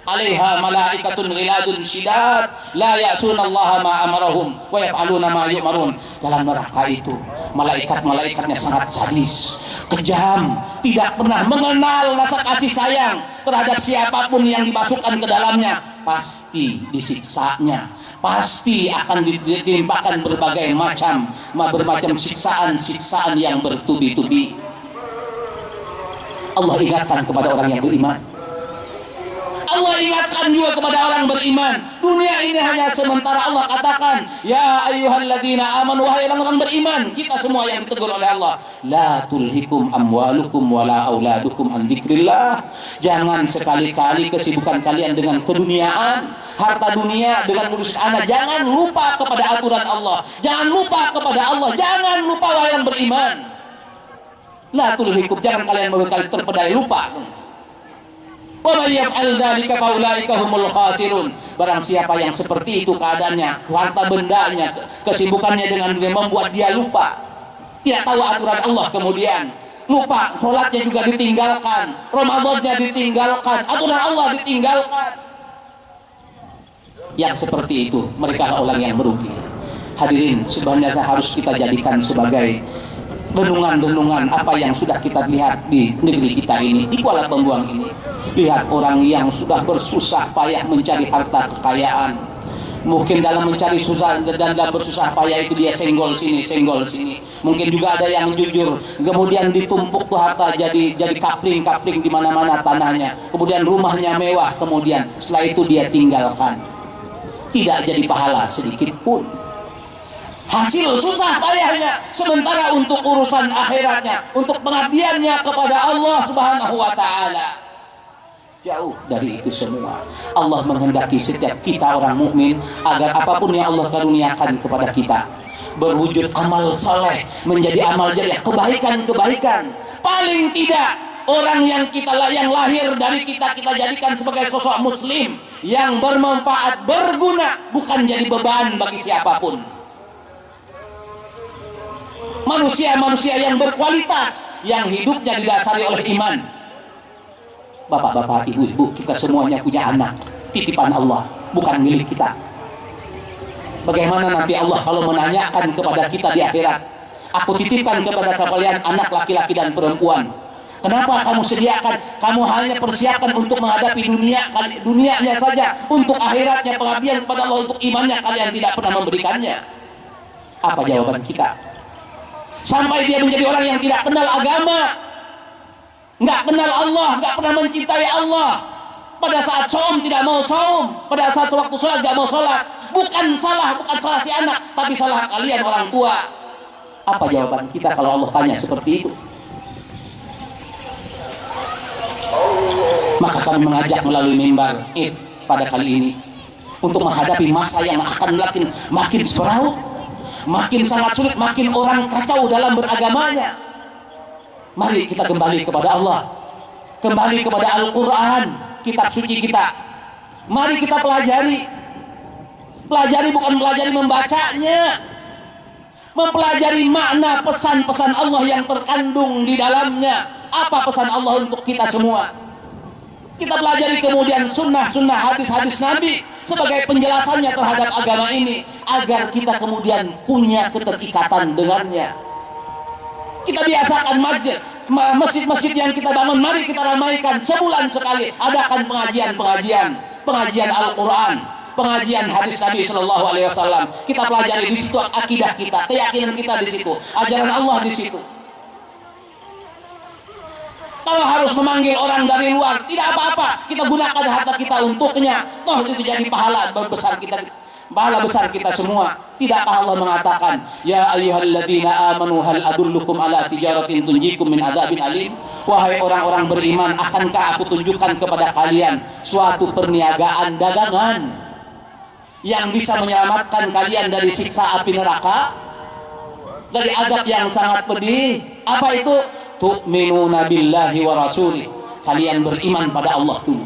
Alaiha malaikatun ghiladun syidad la ya'sunallaha ma amarahum wa yaf'aluna ma yu'marun. Dalam neraka itu malaikat-malaikatnya sangat sadis, kejam, tidak pernah mengenal rasa kasih sayang terhadap siapapun yang dimasukkan ke dalamnya. Pasti disiksanya, pasti akan ditimpakan berbagai macam siksaan yang bertubi-tubi. Allah ingatkan kepada orang yang beriman. Allah ingatkan juga kepada orang beriman. Dunia ini hanya sementara. Allah katakan, ya ayyuhalladzina amanu, wahai orang beriman. Kita semua yang ditegur oleh Allah, la tulhikum amwalukum wala auladukum an dzikrillah. Jangan sekali-kali kesibukan kalian dengan keduniaan, harta dunia, dengan urusan anak. Jangan lupa kepada aturan Allah, jangan lupa kepada Allah, jangan lupa wahai yang beriman. La tulhikum, jangan kalian membuat terpedaya lupa. Wa may yaf'al dzalika fa ulaika humul khasirun. Barang siapa yang seperti itu keadaannya, harta bendanya, kesibukannya dengan membuat dia lupa, tidak tahu aturan Allah, kemudian lupa, sholatnya juga ditinggalkan, Ramadannya ditinggalkan, aturan Allah ditinggalkan. Yang seperti itu, mereka orang yang merugi. Hadirin, sebenarnya harus kita jadikan sebagai renungan-renungan apa yang sudah kita lihat di negeri kita ini, di Kuala Pembuang ini. Lihat orang yang sudah bersusah payah mencari harta kekayaan, mungkin dalam mencari susah dan dalam bersusah payah itu dia senggol sini, senggol sini. Mungkin juga ada yang jujur, kemudian ditumpuk tuh harta jadi kapling-kapling di mana-mana tanahnya. Kemudian rumahnya mewah, kemudian setelah itu dia tinggalkan. Tidak jadi pahala sedikit pun. Hasil susah payahnya, sementara untuk urusan akhiratnya, untuk pengabdiannya kepada Allah Subhanahu wa taala, jauh dari itu semua. Allah menghendaki setiap kita orang mukmin agar apapun yang Allah karuniakan kepada kita berwujud amal saleh, menjadi amal jariah, kebaikan-kebaikan. Paling tidak orang yang lahir dari kita jadikan sebagai sosok muslim yang bermanfaat, berguna, bukan jadi beban bagi siapapun. Manusia-manusia yang berkualitas, yang hidupnya didasari oleh iman. Bapak-bapak, ibu-ibu, kita semuanya punya anak, titipan Allah, bukan milik kita. Bagaimana nanti Allah kalau menanyakan kepada kita di akhirat, aku titipkan kepada kalian anak laki-laki dan perempuan, kenapa kamu sediakan? Kamu hanya persiapkan untuk menghadapi dunianya saja, untuk akhiratnya, pengabdian kepada Allah, untuk imannya kalian tidak pernah memberikannya. Apa jawaban kita? Sampai dia menjadi orang yang tidak kenal agama, nggak kenal Allah, nggak pernah mencintai Allah. Pada saat saum tidak mau saum, pada saat waktu sholat nggak mau sholat. Bukan salah si anak, tapi salah kalian orang tua. Apa jawaban kita kalau Allah tanya seperti itu? Maka kami mengajak melalui mimbar Id pada kali ini untuk menghadapi masa yang akan makin seraut, makin sangat sulit, makin orang kacau dalam beragamanya. Mari kita kembali kepada Allah, kembali kepada Al-Quran, kitab suci kita. Mari kita pelajari bukan pelajari membacanya, mempelajari makna pesan-pesan Allah yang terkandung di dalamnya. Apa pesan Allah untuk kita semua? Kita pelajari kemudian sunnah-sunnah, hadis-hadis Nabi sebagai penjelasannya terhadap agama ini, agar kita kemudian punya keterikatan dengannya. Kita biasakan masjid-masjid yang kita bangun, mari kita ramaikan sebulan sekali, adakan pengajian Al-Quran, pengajian hadis Nabi Shallallahu Alaihi Wasallam. Kita pelajari di situ akidah kita, keyakinan kita di situ, ajaran Allah di situ. Kalau harus memanggil orang dari luar, tidak apa-apa, kita gunakan harta kita untuknya. Toh itu jadi pahala besar kita semua. Tidakkah Allah mengatakan, ya ayyuhalladzina amanu hal adullukum ala tijaratin tunjikum min adzabin alim? Wahai orang-orang beriman, akankah aku tunjukkan kepada kalian suatu perniagaan dagangan yang bisa menyelamatkan kalian dari siksa api neraka, dari azab yang sangat pedih? Apa itu? Tu'minuna billahi wa rasulih. Kalian beriman pada Allah dulu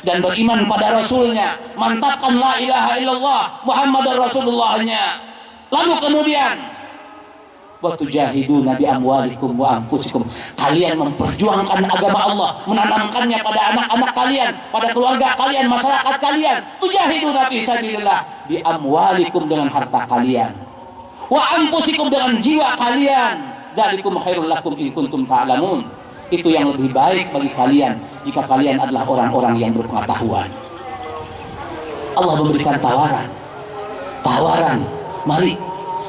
dan beriman pada Rasulnya, mantapkan la ilaha illallah Muhammadar Rasulullahnya. Lalu kemudian wa tujahiduna bi amwalikum wa anfusikum. Kalian memperjuangkan agama Allah, menanamkannya pada anak-anak kalian, pada keluarga kalian, masyarakat kalian. Tujahiduna fi sabilillah bi amwalikum, dengan harta kalian, wa anfusikum, dengan jiwa kalian. Dzalikum khairul lakum in kuntum ta'lamun. Itu yang lebih baik bagi kalian jika kalian adalah orang-orang yang berpengetahuan. Allah memberikan tawaran. Mari,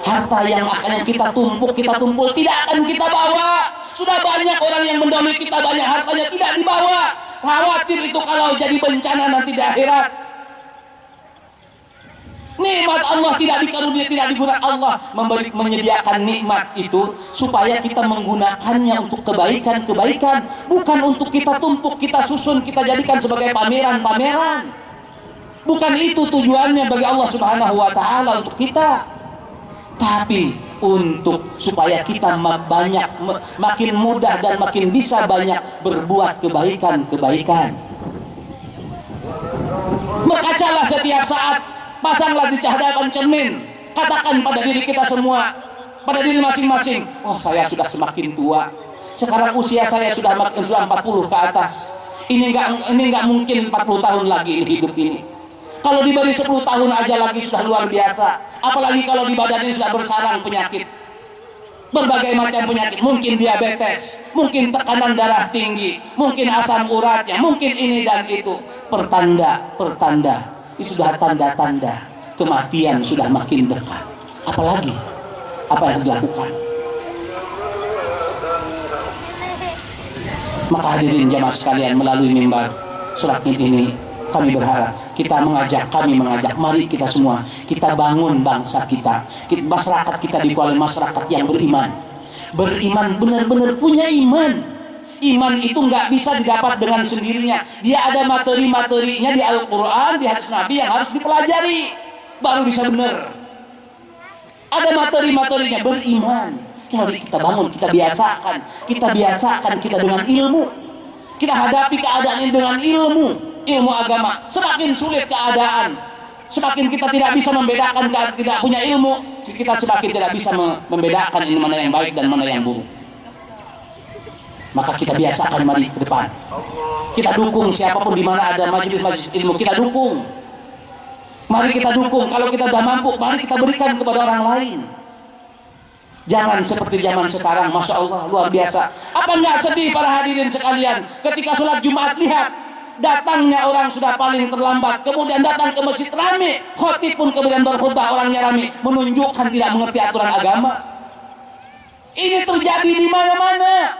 harta yang akan kita tumpuk, kita tumpul, tidak akan kita bawa. Sudah banyak orang yang mendahului kita, banyak hartanya tidak dibawa. Khawatir itu kalau jadi bencana nanti di akhirat. Nikmat Allah tidak dikaruniai, tidak digunakan. Allah menyediakan nikmat itu supaya kita menggunakannya untuk kebaikan-kebaikan, bukan untuk kita tumpuk, kita susun, kita jadikan sebagai pameran-pameran. Bukan itu tujuannya bagi Allah Subhanahu wa taala untuk kita. Tapi untuk supaya kita makin mudah dan makin bisa banyak berbuat kebaikan-kebaikan. Berkacalah setiap saat, pasanglah di hadapan cermin, katakan pada diri kita semua, pada diri masing-masing, oh saya sudah semakin tua, sekarang usia saya sudah 40 ke atas. Ini nggak mungkin 40 tahun lagi hidup ini. Kalau diberi 10 tahun aja lagi sudah luar biasa. Apalagi kalau di badan ini sudah bersarang penyakit. Berbagai macam penyakit. Mungkin diabetes, mungkin tekanan darah tinggi, mungkin asam uratnya, mungkin ini dan itu. Pertanda. Itu sudah tanda-tanda kematian sudah makin dekat. Apalagi apa yang dilakukan? Maka hadirin jamaah sekalian, melalui mimbar surat ini kami berharap, kami mengajak, mari kita semua, kita bangun bangsa kita, masyarakat kita dikuali masyarakat yang beriman, benar-benar punya iman. Iman itu nggak bisa didapat dengan sendirinya, dia ada materi-materinya di Al-Quran, di hadis Nabi yang harus dipelajari, baru bisa benar. Ada materi-materinya, beriman. Kalau kita bangun, kita biasakan kita dengan ilmu, kita hadapi keadaan ini dengan ilmu agama. Semakin sulit keadaan, semakin kita tidak bisa membedakan, tidak punya ilmu, kita semakin tidak bisa membedakan ini mana yang baik dan mana yang buruk. Maka kita biasakan, mari ke depan, kita dukung siapapun di mana ada majelis ilmu, kita dukung. Mari kita dukung, kalau kita sudah mampu, mari kita berikan kepada orang lain. Jangan seperti zaman sekarang, Masya Allah, luar biasa. Apa enggak sedih para hadirin sekalian, ketika sholat Jumat, lihat datangnya orang sudah paling terlambat, kemudian datang ke masjid rame, khotib pun kemudian berkhutbah orangnya rame, menunjukkan tidak mengerti aturan agama. Ini terjadi di mana-mana,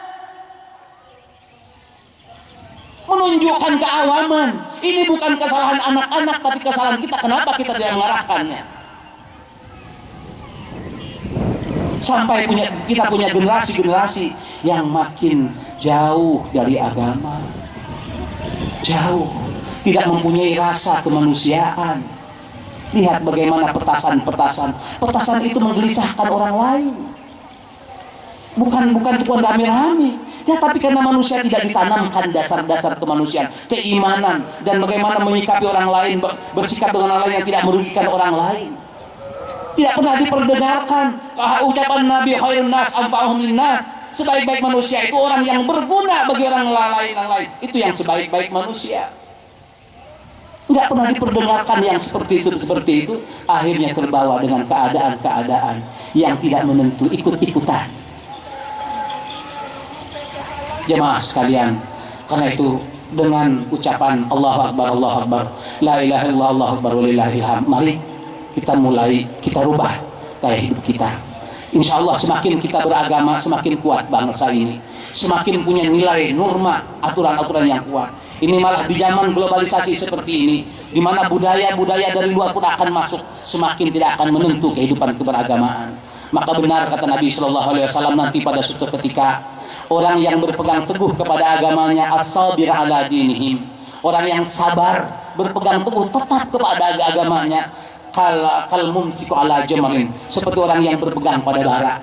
menunjukkan keawaman. Ini bukan kesalahan anak-anak, tapi kesalahan kita. Kenapa kita tidak mengarahkannya? Sampai kita punya generasi yang makin jauh dari agama, jauh, tidak mempunyai rasa kemanusiaan. Lihat bagaimana petasan itu menggelisahkan orang lain. Bukan rame-rame, ya, tapi karena manusia tidak ditanamkan dasar-dasar kemanusiaan, keimanan, dan bagaimana menyikapi orang lain, bersikap dengan orang lain yang tidak merugikan orang lain. Tidak pernah diperdengarkan ucapan Nabi khairun nas anfa'uhum linnas, sebaik-baik manusia itu orang yang berguna bagi orang lain. Itu yang sebaik-baik manusia. Tidak pernah diperdengarkan yang seperti itu. Akhirnya terbawa dengan keadaan-keadaan yang tidak menentu, ikut-ikutan. Jemaah sekalian, karena itu dengan ucapan Allahu Akbar, la ilaha illallah, Allahu Akbar, walillahil hamd, mari kita rubah gaya hidup kita. Insya Allah semakin kita beragama, semakin kuat bangsa ini, semakin punya nilai, norma, aturan-aturan yang kuat. Ini malah di zaman globalisasi seperti ini, di mana budaya-budaya dari luar pun akan masuk, semakin tidak akan menentu kehidupan keberagamaan. Maka benar kata Nabi SAW, nanti pada suatu ketika orang yang berpegang teguh kepada agamanya, as-sabir ala dinihim, orang yang sabar berpegang teguh tetap kepada agamanya, kal mumsiku ala jamalin, seperti orang yang berpegang pada bara.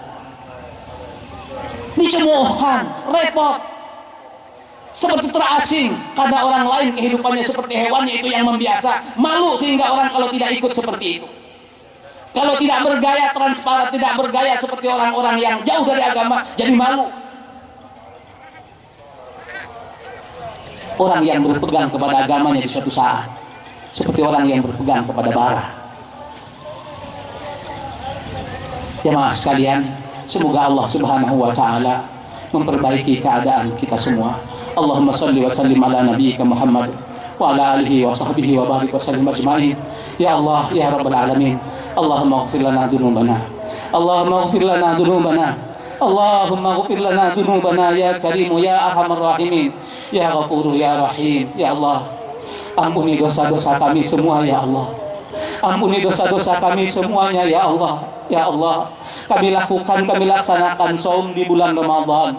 Dicemoohkan, repot, seperti terasing karena orang lain kehidupannya seperti hewannya, itu yang membiasa, malu sehingga orang kalau tidak ikut seperti itu. Kalau tidak bergaya transparan, tidak bergaya seperti orang-orang yang jauh dari agama, jadi malu. Orang yang berpegang kepada agamanya di suatu saat seperti orang yang berpegang kepada bara. Jemaah sekalian, semoga Allah Subhanahu wa taala memperbaiki keadaan kita semua. Allahumma shalli wa sallim ala nabiyyika Muhammad wa ala alihi wa sahbihi wa barik wa sallim ajma'in. Ya Allah, ya rabbal alamin, Allahumma ighfir lana dhunubana, Allahumma ighfir lana dhunubana, Allahumma ighfir lana dhunubana ya Karim ya Arhamar Rahimin, ya Ghafur ya Rahim. Ya Allah, ampuni dosa-dosa kami semua ya Allah. Ampuni dosa-dosa kami semuanya ya Allah. Ya Allah, kami laksanakan saum di bulan Ramadan,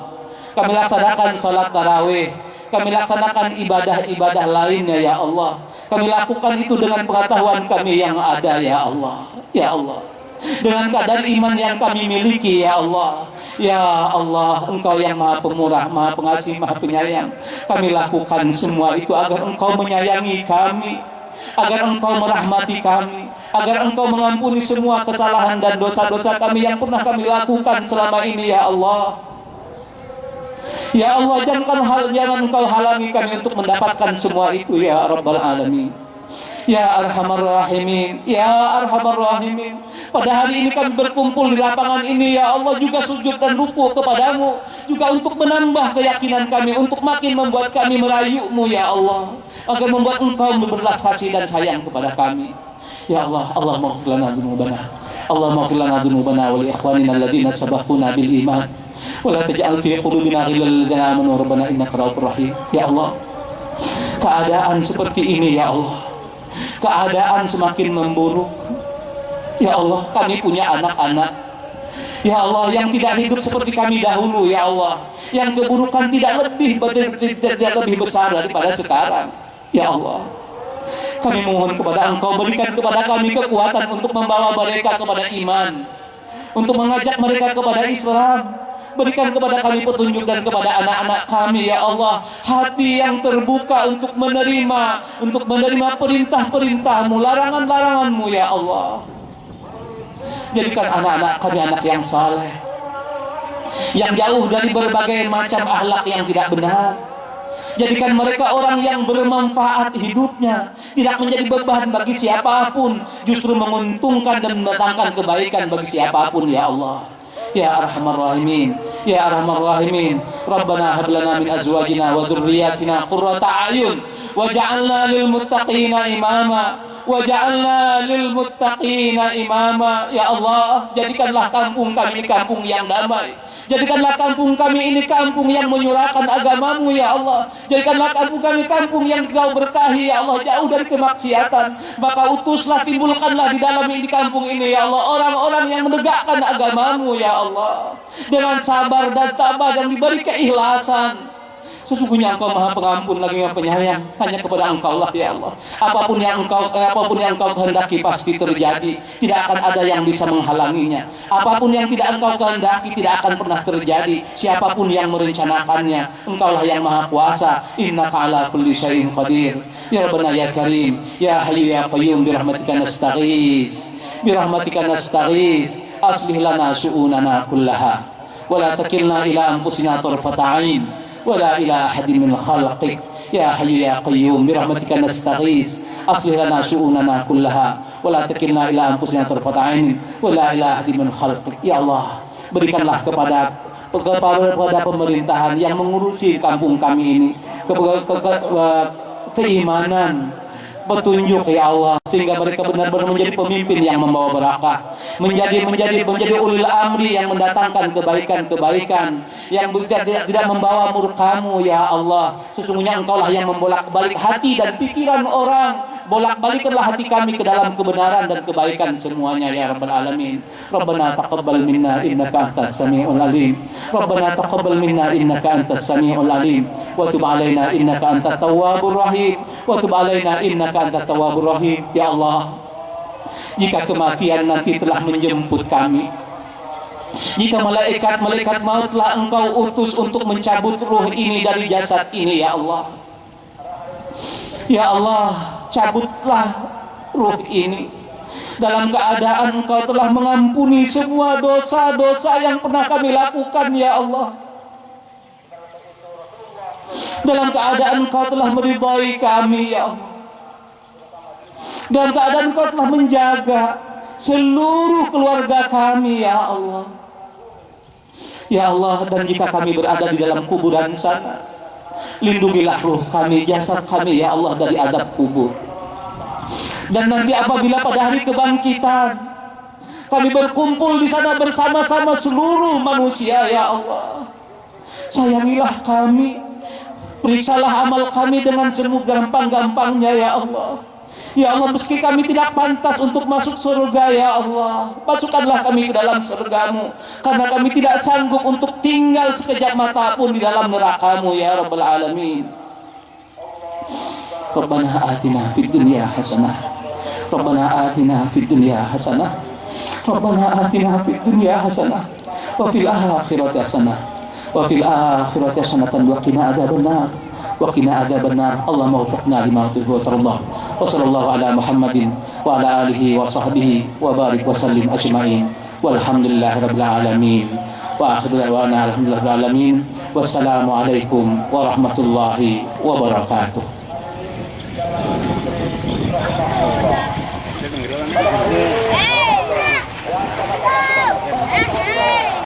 kami laksanakan salat tarawih, kami laksanakan ibadah-ibadah lainnya ya Allah. Kami lakukan itu dengan pengetahuan kami yang ada ya Allah. Ya Allah, dengan kadar iman yang kami miliki ya Allah. Ya Allah, Engkau yang Maha Pemurah, Maha Pengasih, Maha Penyayang. Kami lakukan semua itu agar Engkau menyayangi kami, agar Engkau merahmati kami, agar Engkau mengampuni semua kesalahan dan dosa-dosa kami yang pernah kami lakukan selama ini ya Allah. Ya Allah, jangan Engkau halangi kami untuk mendapatkan semua itu ya Rabbal Alamin. Ya Arhamar Rahimin, Ya Arhamar Rahimin. Pada hari ini kami berkumpul di lapangan ini ya Allah, juga sujud dan ruku kepadamu, juga untuk menambah keyakinan kami, untuk makin membuat kami merayumu ya Allah, agar membuat Engkau berbelas kasih dan sayang kepada kami. Ya Allah, Allah maghfir lana dzunubana, Allah maghfir lana dzunubana wa li ikhwanina alladziina sabaquna bil iman, wa la taj'al fi qulubina ghillan lil ladzina amanu rabbana innaka ra'ufur rahim. Ya Allah, keadaan seperti ini ya Allah, keadaan semakin memburuk. Ya Allah, kami punya anak-anak ya Allah yang tidak hidup seperti kami dahulu ya Allah, yang keburukan tidak lebih besar daripada sekarang ya Allah. Kami mohon kepada Engkau, berikan kepada kami kekuatan untuk membawa mereka kepada iman, untuk mengajak mereka kepada Islam. Berikan kepada kami petunjuk dan kepada anak-anak kami ya Allah, hati yang terbuka untuk menerima perintah-perintah-Mu, larangan-larangan-Mu ya Allah. Jadikan anak-anak kami anak yang saleh, yang jauh dari berbagai macam akhlak yang tidak benar. Jadikan mereka orang yang bermanfaat hidupnya, tidak menjadi beban bagi siapapun, justru menguntungkan dan mendatangkan kebaikan bagi siapapun ya Allah. Ya Arhamar Rahimin, Ya Arhamar Rahimin. Rabbana hab lana min azwajina wa dzurriyyatina qurrata a'yun waj'alna lil muttaqina imama, waj'alna lil muttaqina imama. Ya Allah, jadikanlah kampung kami ini kampung yang damai. Jadikanlah kampung kami ini kampung yang menyurahkan agama-Mu ya Allah. Jadikanlah kampung kami kampung yang Kau berkahi ya Allah, jauh dari kemaksiatan. Maka utuslah, timbulkanlah di dalam di kampung ini ya Allah orang-orang yang menegakkan agama-Mu ya Allah, dengan sabar dan tabah dan diberi keikhlasan. Sesungguhnya Engkau Maha Pengampun lagi Maha Penyayang. Hanya kepada Engkau lah ya Allah, apapun yang Engkau kehendaki pasti terjadi. Tidak akan ada yang bisa menghalanginya. Apapun yang tidak Engkau kehendaki tidak akan pernah terjadi. Siapapun yang merencanakannya, Engkau lah yang Maha Kuasa. Innaka ala kulli syai'in qadir. Ya Rabbana ya Karim, Ya Hayyu ya Qayyum, birahmatika nastaghits, birahmatika nastaghits. Aslih lana syu'unana kullaha wa la takilna ila anfusina tarfata 'ain wala ila ahadin min khalqik. Ya Hayyu ya Qayyum, birahmatika nastaghits, aslih lana syu'unana kullaha wa la takilna ila anfusina tarfata 'ain wala ila ahadin min khalqik. Ya Allah, berikanlah kepada pemerintahan yang mengurusi kampung kami ini keimanan, petunjuk ya Allah, sehingga mereka benar-benar menjadi pemimpin yang membawa barakah, menjadi ulil amri yang mendatangkan kebaikan-kebaikan, yang tidak membawa murka-Mu ya Allah. Sesungguhnya Engkau lah yang membolak-balik hati dan pikiran orang. Bolak-balikkanlah hati kami ke dalam kebenaran dan kebaikan semuanya ya Rabbal Alamin. Rabbana taqabbal minna innaka antas samiul alim. Rabbana taqabbal minna innaka antas samiul alim. Wa tub alaina innaka antat tawwabur rahim. Wa tub alaina innaka antat tawwabur rahim. Ya Allah, jika kematian nanti telah menjemput kami, jika malaikat maut telah Engkau utus untuk mencabut ruh ini dari jasad ini ya Allah, ya Allah, cabutlah ruh ini dalam keadaan Engkau telah mengampuni semua dosa-dosa yang pernah kami lakukan ya Allah, dalam keadaan Engkau telah meridhai kami ya Allah, dalam keadaan Engkau telah menjaga seluruh keluarga kami ya Allah. Ya Allah, dan jika kami berada di dalam kuburan sana, lindungilah ruh kami, jasad kami ya Allah dari azab kubur. Dan nanti apabila pada hari kebangkitan kami berkumpul di sana bersama-sama seluruh manusia ya Allah, sayangilah kami, periksalah amal kami dengan segampang-gampangnya ya Allah. Ya Allah, meski kami tidak pantas untuk masuk surga ya Allah, masukkanlah kami ke dalam surga-Mu, karena kami tidak sanggup untuk tinggal sekejap mata pun di dalam neraka-Mu ya Rabbal Alamin. Rabbana atina fid dunya hasanah, Rabbana atina fid dunya hasanah Rabbana atina fid dunya hasanah wa fil akhirati hasanah wa fil akhirati hasanatan wa qina adzabannar wa qina adzabannar. Allahumma waffiqna lima tuhibbu wa tardah. Wa sallallahu ala Muhammadin wa ala alihi wa sahbihi wa barik wa sallim ajma'in. Walhamdulillahi rabbil alamin. Wa akhiru da'wana alhamdulillahi rabbil alamin. Wassalamu alaikum warahmatullahi wabarakatuh.